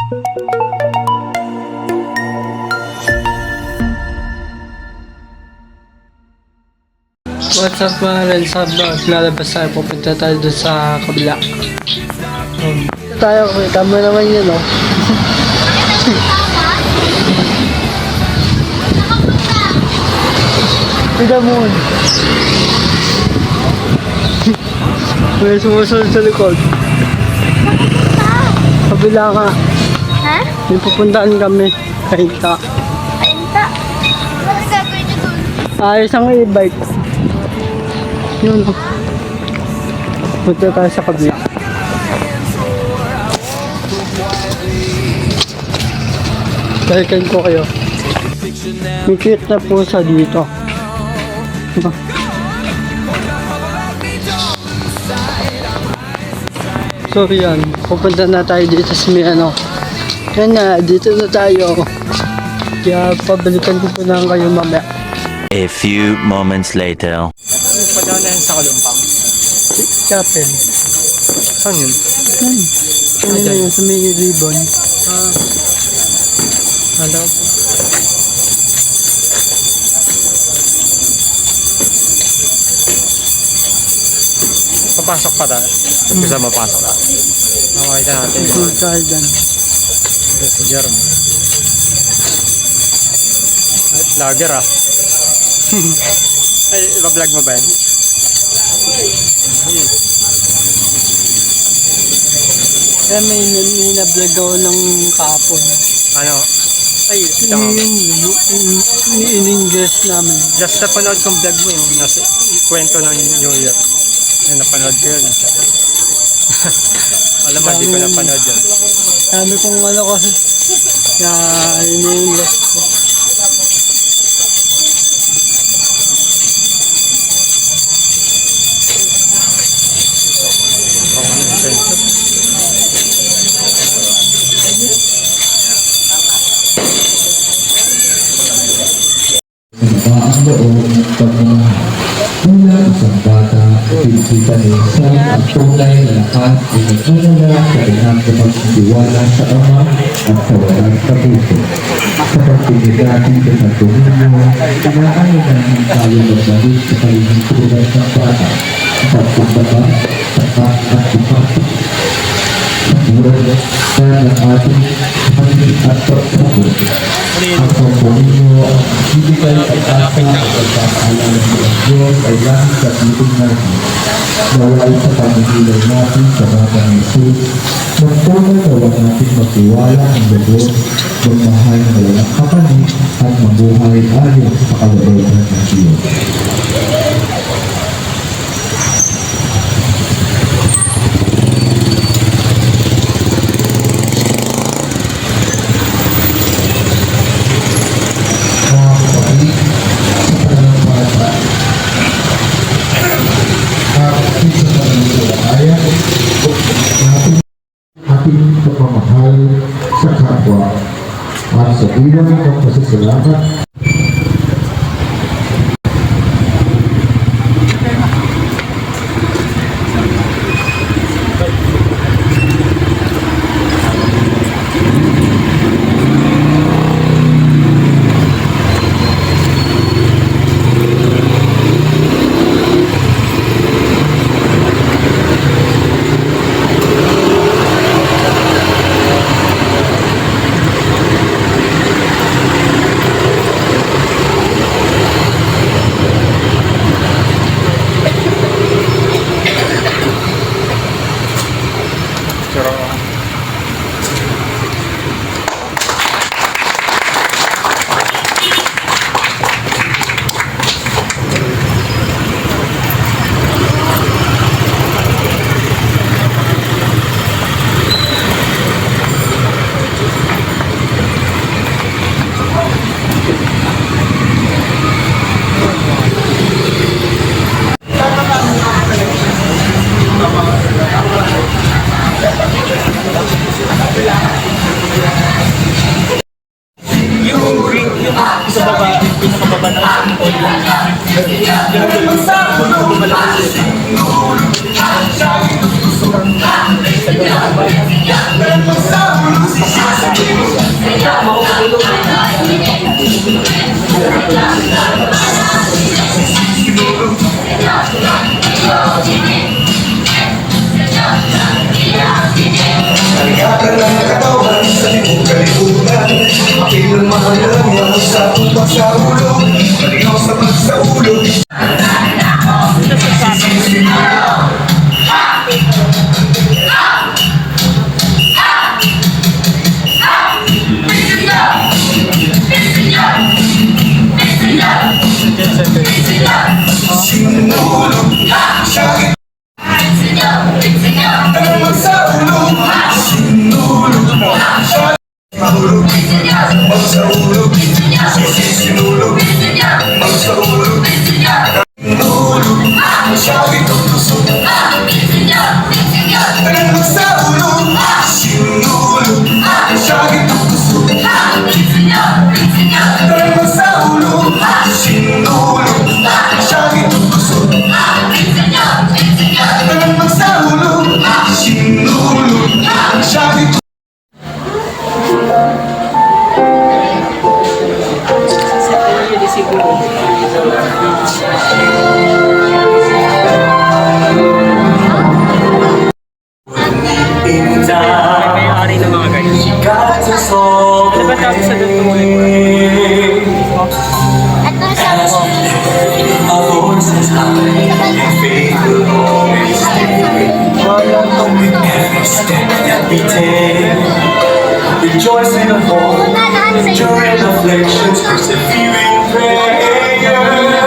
What's up mga Rels Vlog? Lalabas tayo, pupunta tayo doon sa kabila. Tayo, kita mo naman yun, oh. Kita mo. May sumusunod sa likod. Kabila ka. Ha? May pupuntaan kami. Kainta. Kainta? Ano gagawin niyo dun? Ayos ang e-bike. Yun. Punta tayo sa kabila. Balikan ko kayo. May cute na pusa dito. So yan, pupunta na tayo dito sa may ano. Yan na, dito na tayo. Kaya pabalikan ko po lang kayo mamaya. A few moments later. Padaan na yan sa Kalumpang. Chapel. Saan yun? Ano na yun, sa may ribbon. Alam ko. Papasok pa tayo. Bisa mapasok na. Makakita natin yung Good garden. si Jerome. Ay, vlogger ah. Ay, iba-vlog mo ba yan? Kaya may na-vlog ako ng kapon. Ano? Ay, ito nga. In-English namin. Just napanood kong vlog mo yung nasa kwento ng New Year. Yung napanood ko yun. Alam mo, hindi ko napanood yun. Sabi kong ano ko, na in-English ko. Ang loob ng pagmamahal. Mula isang bata, pinipita ni Sam ang tunay na lakas ay nagdadala sa kanyang kapagtitiwala sa Ama at sa walang kapuso. Sa pagpinigati sa dominyo, inaano namin tayo magbalik sa kalinturan ng bata, sa pagkumbaba, tapat at ipasok. Murad na ng ating hangin at pagsabot. Ang pagpuninyo, hindi kayo pag-asa at pagkakaalala ng Diyos ay lahing kapitin natin. Naway sa pamihilay natin sa mga ng Jesus, magtunay na huwag natin magtiwala ang lubos, magmahal na walang kapalit at mabuhay ayon sa kalooban ng Diyos. Ating pagmamahal sa kapwa at sa bilang ng pasasalamat. Sa Kalingatan ng katawan sa limong kalibutan. Kailan mahalang yan sa tumpang sa ulo. Malinaw sa ulo. Sinulog siya. Tanong mo sa ulo. Sinulog siya. Mahulog magsaulog. Sinulog magsaulog. Sinulog siya. Itong tusok. Tanong mo sa ulo. Sinulog siya. Itong tusok. Tanong mo sa ulo. Sinulog siya. Itong tusok. Tanong mo sa ulo. Sinulog siya. Itong May-ari ng mga guys. Ano ba tawag sa doon tumuloy? At nung sabi ko, Rejoice in the hope nalaan sa iyo. during afflictions, persevering prayer.